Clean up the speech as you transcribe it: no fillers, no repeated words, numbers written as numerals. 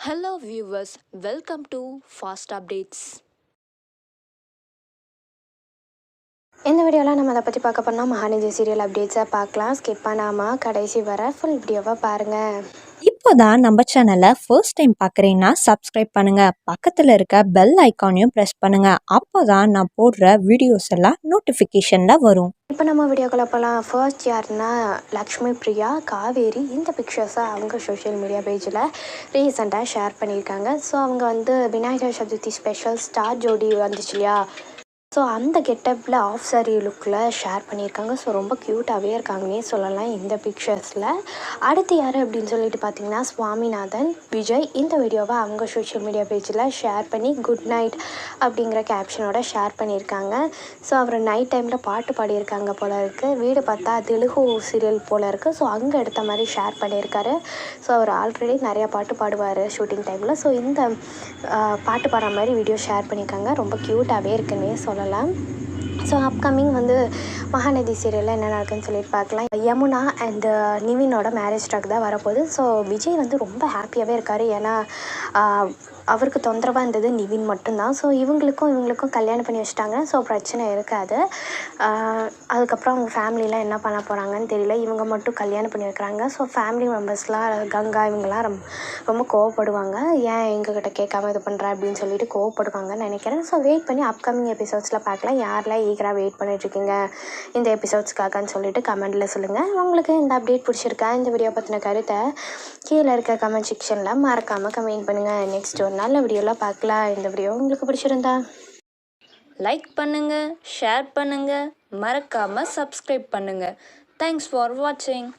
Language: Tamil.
Hello viewers, welcome to Fast Updates. இந்த வீடியோவில் நம்ம அதை பற்றி பார்க்க போனால் மகாநதி சீரியல் அப்டேட்ஸை பார்க்கலாம். ஸ்கிப் பண்ணாமல் கடைசி வர ஃபுல் வீடியோவை பாருங்கள். இப்போதான் நம்ம சேனலை ஃபர்ஸ்ட் டைம் பார்க்குறீங்கன்னா சப்ஸ்கிரைப் பண்ணுங்க, பக்கத்தில் இருக்க பெல் ஐக்கானையும் ப்ரெஸ் பண்ணுங்க. அப்போதான் நான் போடுற வீடியோஸ் எல்லாம் நோட்டிஃபிகேஷனில் வரும். இப்போ நம்ம வீடியோக்குள்ள போகலாம். ஃபர்ஸ்ட் யாருன்னா லக்ஷ்மி பிரியா காவேரி. இந்த பிக்சர்ஸை அவங்க சோஷியல் மீடியா பேஜில் ரீசெண்டாக ஷேர் பண்ணியிருக்காங்க. ஸோ அவங்க விநாயகர் சதுர்த்தி ஸ்பெஷல் ஸ்டார் ஜோடி வந்துச்சு இல்லையா, ஸோ அந்த கெட்டப்பில் ஆஃப் சாரி லுக்கில் ஷேர் பண்ணியிருக்காங்க. ஸோ ரொம்ப க்யூட்டாகவே இருக்காங்கன்னே சொல்லலாம் இந்த பிக்சர்ஸில். அடுத்து யார் அப்படின்னு சொல்லிட்டு பார்த்தீங்கன்னா சுவாமிநாதன் விஜய். இந்த வீடியோவை அவங்க சோஷியல் மீடியா பேஜில் ஷேர் பண்ணி குட் நைட் அப்படிங்கிற கேப்ஷனோட ஷேர் பண்ணியிருக்காங்க. ஸோ அவர் நைட் டைமில் பாட்டு பாடியிருக்காங்க போல் இருக்குது. வீடு பார்த்தா தெலுங்கு சீரியல் போல் இருக்குது. ஸோ அங்கே எடுத்த மாதிரி ஷேர் பண்ணியிருக்காரு. ஸோ அவர் ஆல்ரெடி நிறையா பாட்டு பாடுவார் ஷூட்டிங் டைமில். ஸோ இந்த பாட்டு பாடுற மாதிரி வீடியோ ஷேர் பண்ணியிருக்காங்க. ரொம்ப க்யூட்டாகவே இருக்குன்னே சொல்லலாம். ஸோ அப்கமிங் மகாநதி சீரியலில் என்ன நடக்குதுன்னு சொல்லிட்டு பார்க்கலாம். யமுனா அண்ட் நிவினோட மேரேஜ் ட்ராக் தான் வரப்போகுது. ஸோ விஜய் ரொம்ப ஹாப்பியாகவே இருக்கார். ஏன்னா அவருக்கு தொந்தரவாக இருந்தது நிவின் மட்டும்தான். ஸோ இவங்களுக்கும் கல்யாணம் பண்ணி வச்சுட்டாங்க. ஸோ பிரச்சனை இருக்காது. அதுக்கப்புறம் அவங்க ஃபேமிலிலாம் என்ன பண்ண போகிறாங்கன்னு தெரியல. இவங்க மட்டும் கல்யாணம் பண்ணி வைக்கிறாங்க. ஸோ ஃபேமிலி மெம்பர்ஸ்லாம் கங்கா இவங்கெல்லாம் ரொம்ப கோவப்படுவாங்க. ஏன் எங்ககிட்ட கேட்காம இது பண்ணுற அப்படின்னு சொல்லிட்டு கோவப்படுவாங்கன்னு நினைக்கிறேன். ஸோ வெயிட் பண்ணி அப்கமிங் எபிசோட்ஸில் பார்க்கலாம். யாரெல்லாம் ஈகராக வெயிட் பண்ணிட்டுருக்கீங்க இந்த எபிசோட்ஸ்க்காகன்னு சொல்லிட்டு கமெண்ட்டில் சொல்லுங்கள். உங்களுக்கு இந்த அப்டேட் பிடிச்சிருக்கா, இந்த வீடியோ பற்றின கருத்தை கீழே இருக்க கமெண்ட் செக்ஷனில் மறக்காமல் கமெண்ட் பண்ணுங்கள். நெக்ஸ்ட் ஒரு நல்ல வீடியோலாம் பார்க்கலாம். இந்த வீடியோ உங்களுக்கு பிடிச்சிருந்தா லைக் பண்ணுங்க, ஷேர் பண்ணுங்க, மறக்காம சப்ஸ்கிரைப் பண்ணுங்க. தேங்க்ஸ் ஃபார் வாட்சிங்.